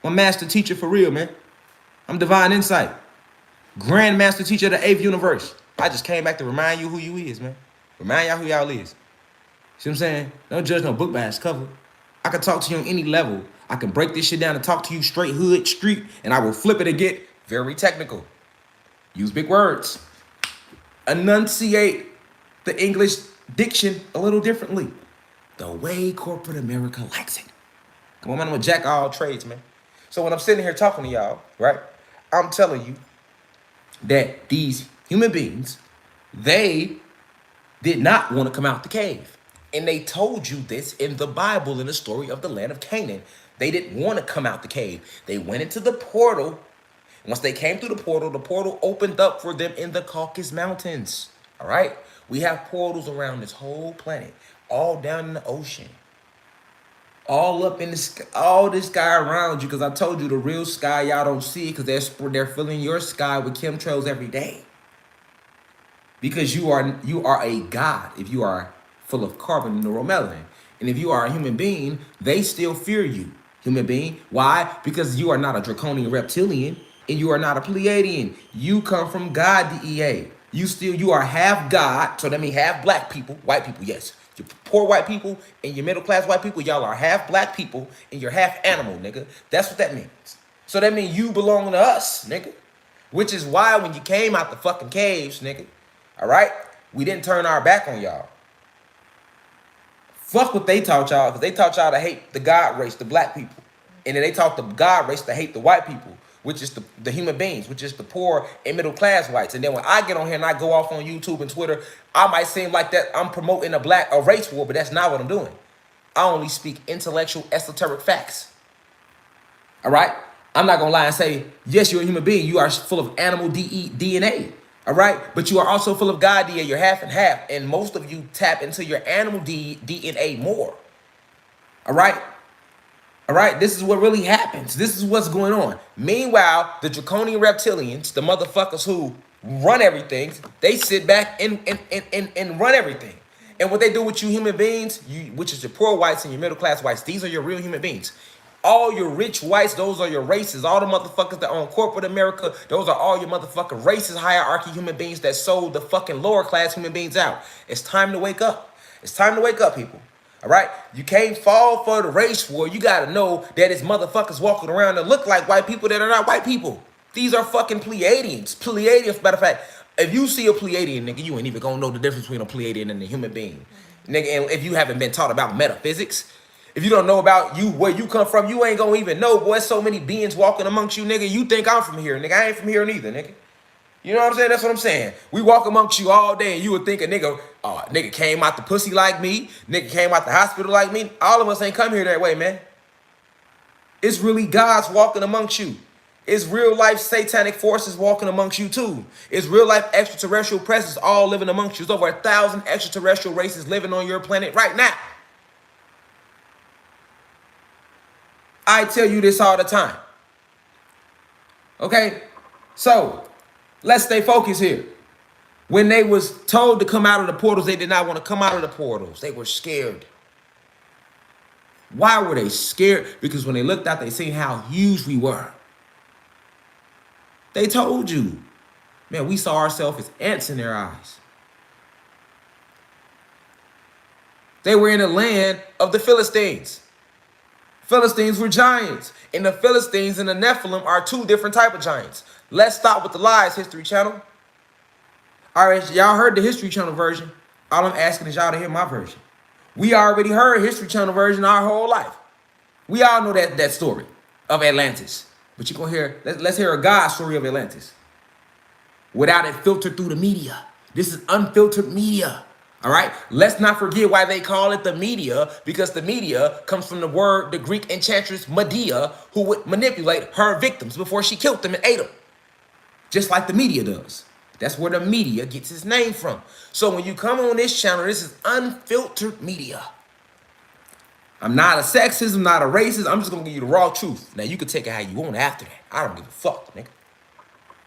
I'm a master teacher for real, man. I'm divine insight. Grand master teacher of the 8th universe. I just came back to remind you who you is, man. Remind y'all who y'all is. See what I'm saying? Don't judge no book by its cover. I can talk to you on any level. I can break this shit down and talk to you straight hood, street, and I will flip it and get very technical. Use big words. Enunciate the English diction a little differently. The way corporate America likes it. Come on, man, I'm a jack of all trades, man. So when I'm sitting here talking to y'all, right, I'm telling you that these human beings, they did not want to come out the cave. And they told you this in the Bible in the story of the land of Canaan. They didn't want to come out the cave. They went into the portal. Once they came through the portal opened up for them in the Caucasus Mountains. All right? We have portals around this whole planet, all down in the ocean, all up in the sky, all this sky around you, because I told you the real sky y'all don't see because they're filling your sky with chemtrails every day. Because you are a god if you are full of carbon and neuromelanin. And if you are a human being, they still fear you, human being. Why? Because you are not a draconian reptilian and you are not a Pleiadian. You come from God DEA. You are half God, so that means half black people, white people, yes. Your poor white people and your middle class white people, y'all are half black people and you're half animal, nigga. That's what that means. So that means you belong to us, nigga. Which is why when you came out the fucking caves, nigga, all right, we didn't turn our back on y'all. Fuck what they taught y'all, because they taught y'all to hate the God race, the black people. And then they taught the God race to hate the white people, which is the human beings, which is the poor and middle class whites. And then when I get on here and I go off on YouTube and Twitter, I might seem like that I'm promoting a race war, but that's not what I'm doing. I only speak intellectual, esoteric facts. All right? I'm not going to lie and say, yes, you're a human being. You are full of animal DNA. All right? But you are also full of God DNA. You're half and half. And most of you tap into your animal DNA more. All right? All right? This is what really happens. This is what's going on. Meanwhile, the draconian reptilians, the motherfuckers who run everything, they sit back and run everything. And what they do with you human beings, which is your poor whites and your middle class whites, these are your real human beings. All your rich whites, those are your races. All the motherfuckers that own corporate America, those are all your motherfucking racist hierarchy human beings that sold the fucking lower class human beings out. It's time to wake up. It's time to wake up, people. All right? You can't fall for the race war. You got to know that it's motherfuckers walking around that look like white people that are not white people. These are fucking Pleiadians. Pleiadians, matter of fact, if you see a Pleiadian, nigga, you ain't even gonna know the difference between a Pleiadian and a human being. Nigga, and if you haven't been taught about metaphysics, if you don't know about you, where you come from, you ain't gonna even know, boy. So many beings walking amongst you, nigga. You think I'm from here, nigga. I ain't from here neither, nigga. You know what I'm saying? That's what I'm saying. We walk amongst you all day and you would think a nigga, nigga came out the pussy like me, nigga came out the hospital like me. All of us ain't come here that way, man. It's really God's walking amongst you. It's real life satanic forces walking amongst you too. It's real life extraterrestrial presence all living amongst you. There's over 1,000 extraterrestrial races living on your planet right now. I tell you this all the time. Okay? So, let's stay focused here. When they was told to come out of the portals, they did not want to come out of the portals. They were scared. Why were they scared? Because when they looked out, they seen how huge we were. They told you. Man, we saw ourselves as ants in their eyes. They were in the land of the Philistines. Philistines were giants. And the Philistines and the Nephilim are two different type of giants. Let's stop with the lies, History Channel. All right, y'all heard the History Channel version. All I'm asking is y'all to hear my version. We already heard History Channel version our whole life. We all know that story of Atlantis. But you're going to hear, let's hear a God story of Atlantis. Without it filtered through the media. This is unfiltered media. All right? Let's not forget why they call it the media, because the media comes from the Greek enchantress Medea, who would manipulate her victims before she killed them and ate them. Just like the media does. That's where the media gets its name from. So when you come on this channel, this is unfiltered media. I'm not a sexist, I'm not a racist. I'm just going to give you the raw truth. Now, you can take it how you want after that. I don't give a fuck, nigga.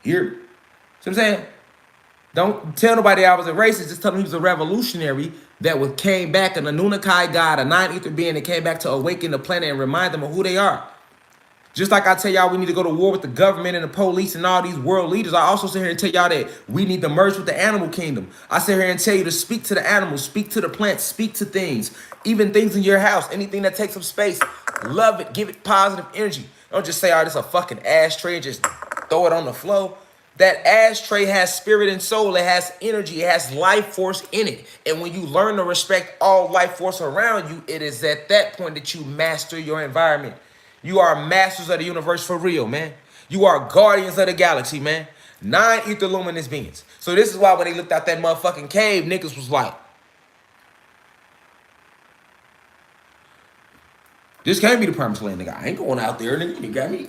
Hear? See what I'm saying? Don't tell nobody I was a racist. Just tell them he was a revolutionary that came back, an Anunnaki god, a non-ether being that came back to awaken the planet and remind them of who they are. Just like I tell y'all we need to go to war with the government and the police and all these world leaders, I also sit here and tell y'all that we need to merge with the animal kingdom. I sit here and tell you to speak to the animals, speak to the plants, speak to things, even things in your house, anything that takes up space. Love it, give it positive energy. Don't just say, oh, this is a fucking ashtray and just throw it on the floor. That ashtray has spirit and soul. It has energy. It has life force in it. And when you learn to respect all life force around you, it is at that point that you master your environment. You are masters of the universe for real, man. You are guardians of the galaxy, man. 9 ether luminous beings. So this is why when they looked out that motherfucking cave, niggas was like, this can't be the promised land, nigga. I ain't going out there, nigga. You got me.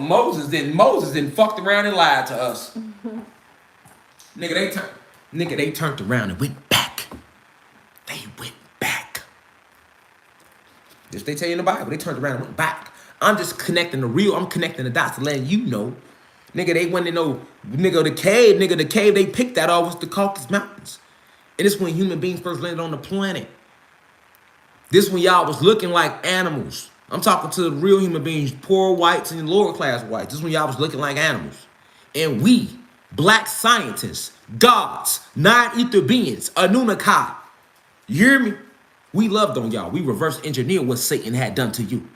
Moses didn't fucked around and lied to us. Nigga, they turned around and went back. They went back. This they tell you in the Bible. They turned around and went back. I'm just connecting the real. I'm connecting the dots to letting you know. Nigga, they went to know, nigga, the cave they picked that off was the Caucasus Mountains. And this when human beings first landed on the planet. This when y'all was looking like animals. I'm talking to the real human beings, poor whites and lower class whites. This when y'all was looking like animals. And we, black scientists, gods, 9 ether beings, Anunnaki, you hear me? We loved on y'all. We reverse engineered what Satan had done to you.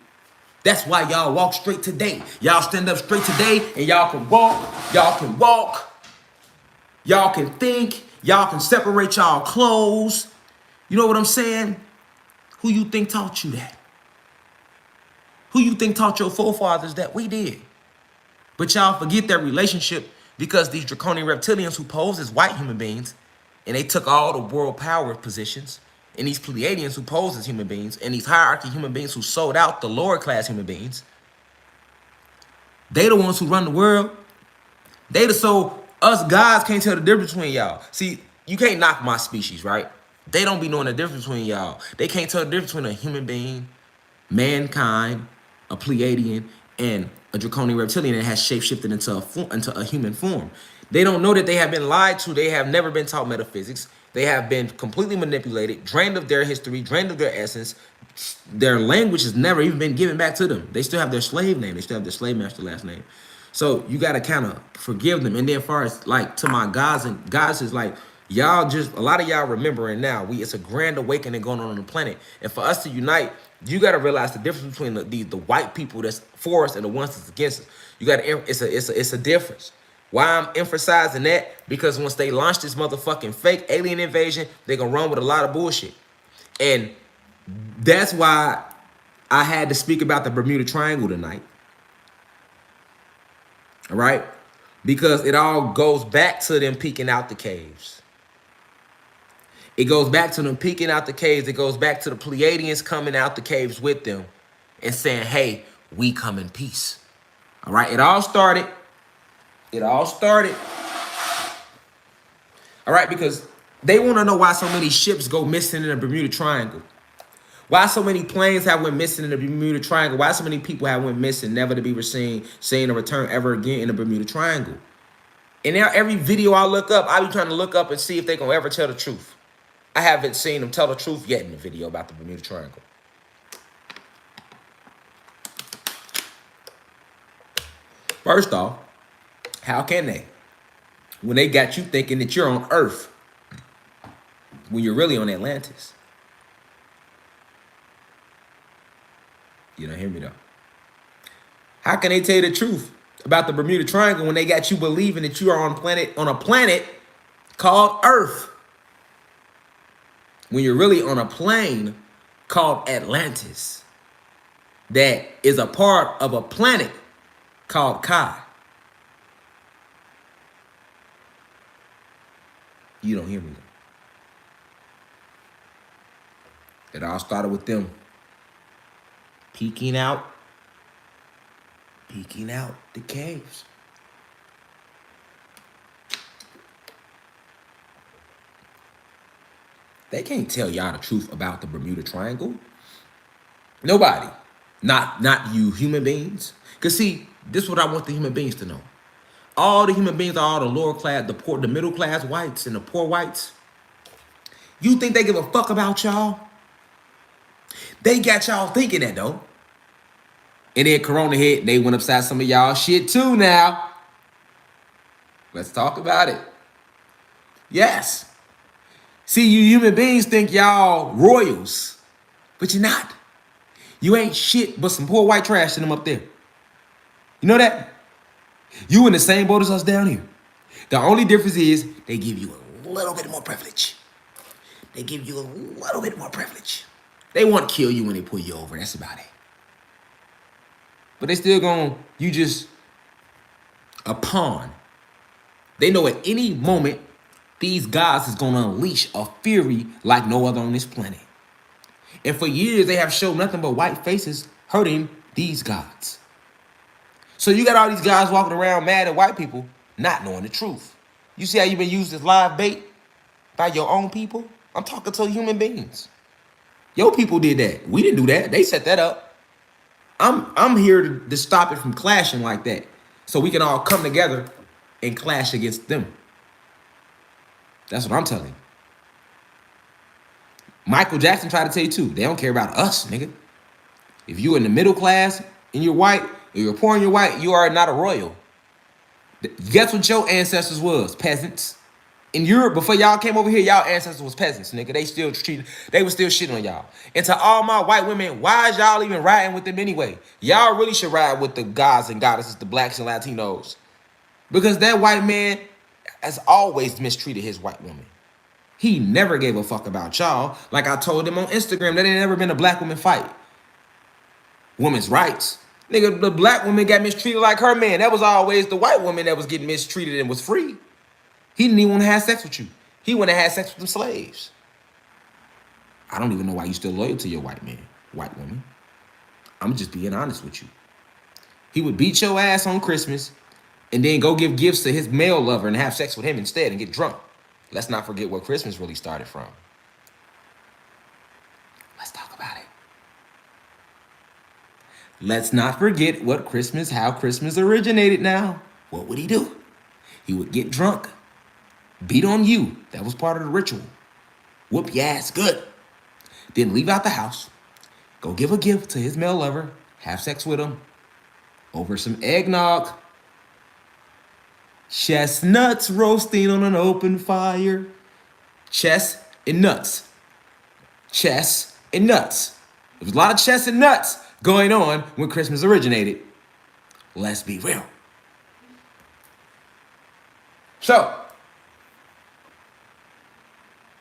That's why y'all walk straight today. Y'all stand up straight today and y'all can walk. Y'all can walk. Y'all can think. Y'all can separate y'all clothes. You know what I'm saying? Who you think taught you that? Who you think taught your forefathers that? We did. But y'all forget that relationship because these draconian reptilians who pose as white human beings and they took all the world power positions, and these Pleiadians who pose as human beings, and these hierarchy human beings who sold out the lower class human beings, they the ones who run the world. So us guys can't tell the difference between y'all. See, you can't knock my species, right? They don't be knowing the difference between y'all. They can't tell the difference between a human being, mankind, a Pleiadian, and a draconian reptilian that has shapeshifted into a human form. They don't know that they have been lied to. They have never been taught metaphysics. They have been completely manipulated, drained of their history, drained of their essence. Their language has never even been given back to them. They still have their slave name. They still have their slave master last name. So you got to kind of forgive them. And then as far as like to my gods and goddesses, like y'all just, a lot of y'all remembering now, it's a grand awakening going on the planet. And for us to unite, you got to realize the difference between the white people that's for us and the ones that's against us. You got to, it's a difference. Why I'm emphasizing that? Because once they launch this motherfucking fake alien invasion, they're going to run with a lot of bullshit. And that's why I had to speak about the Bermuda Triangle tonight. All right? Because it all goes back to them peeking out the caves. It goes back to them peeking out the caves. It goes back to the Pleiadians coming out the caves with them and saying, hey, we come in peace. All right? It all started. All right, because they want to know why so many ships go missing in the Bermuda Triangle. Why so many planes have went missing in the Bermuda Triangle. Why so many people have went missing, never to be seen or return ever again in the Bermuda Triangle. And now every video I look up, I be trying to look up and see if they gonna ever tell the truth. I haven't seen them tell the truth yet in the video about the Bermuda Triangle. First off, how can they? When they got you thinking that you're on Earth when you're really on Atlantis. You don't hear me though. How can they tell you the truth about the Bermuda Triangle when they got you believing that you are on a planet called Earth when you're really on a plane called Atlantis that is a part of a planet called Kai? You don't hear me. It all started with them peeking out the caves. They can't tell y'all the truth about the Bermuda Triangle. Nobody. Not you human beings. Because see, this is what I want the human beings to know. All the human beings are all the lower class, the poor, the middle class whites and the poor whites. You think they give a fuck about y'all? They got y'all thinking that though. And then Corona hit, they went upside some of y'all shit too now. Let's talk about it. Yes. See, you human beings think y'all royals, but you're not. You ain't shit but some poor white trash in them up there. You know that? You in the same boat as us down here. The only difference is they give you a little bit more privilege. They give you a little bit more privilege. They won't kill you when they pull you over. That's about it. But they still you just a pawn. They know at any moment these gods is gonna unleash a fury like no other on this planet. And for years they have shown nothing but white faces hurting these gods. So you got all these guys walking around mad at white people, not knowing the truth. You see how you've been used as live bait by your own people? I'm talking to human beings. Your people did that. We didn't do that. They set that up. I'm here to stop it from clashing like that, so we can all come together and clash against them. That's what I'm telling you. Michael Jackson tried to tell you too. They don't care about us, nigga. If you're in the middle class and you're white, or you're poor and you're white, you are not a royal. Guess what your ancestors was? Peasants. In Europe, before y'all came over here, y'all ancestors was peasants, nigga. They was still shitting on y'all. And to all my white women, why is y'all even riding with them anyway? Y'all really should ride with the gods and goddesses, the blacks and Latinos. Because that white man has always mistreated his white woman. He never gave a fuck about y'all. Like I told him on Instagram, that ain't never been a black woman fight. Women's rights. Nigga, the black woman got mistreated like her man. That was always the white woman that was getting mistreated and was free. He didn't even want to have sex with you. He went and had sex with them slaves. I don't even know why you still loyal to your white man, white woman. I'm just being honest with you. He would beat your ass on Christmas and then go give gifts to his male lover and have sex with him instead and get drunk. Let's not forget where Christmas really started from. Let's talk about it. Let's not forget how Christmas originated now. What would he do? He would get drunk, beat on you. That was part of the ritual. Whoop your ass good. Then leave out the house, go give a gift to his male lover, have sex with him over some eggnog. Chestnuts roasting on an open fire. Chest and nuts. Chest and nuts. There was a lot of chest and nuts going on when Christmas originated. Let's be real. So,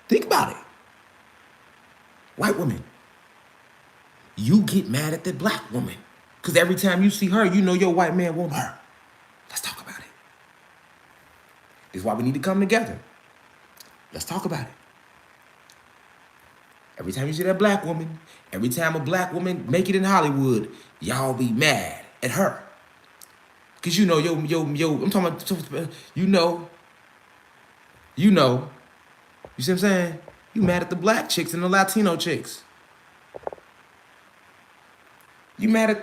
think about it. White woman, you get mad at the black woman because every time you see her, you know your white man want her. Let's talk about it. This is why we need to come together. Let's talk about it. Every time you see that black woman, every time a black woman make it in Hollywood, y'all be mad at her. Because you know, I'm talking about, you see what I'm saying? You mad at the black chicks and the Latino chicks. You mad at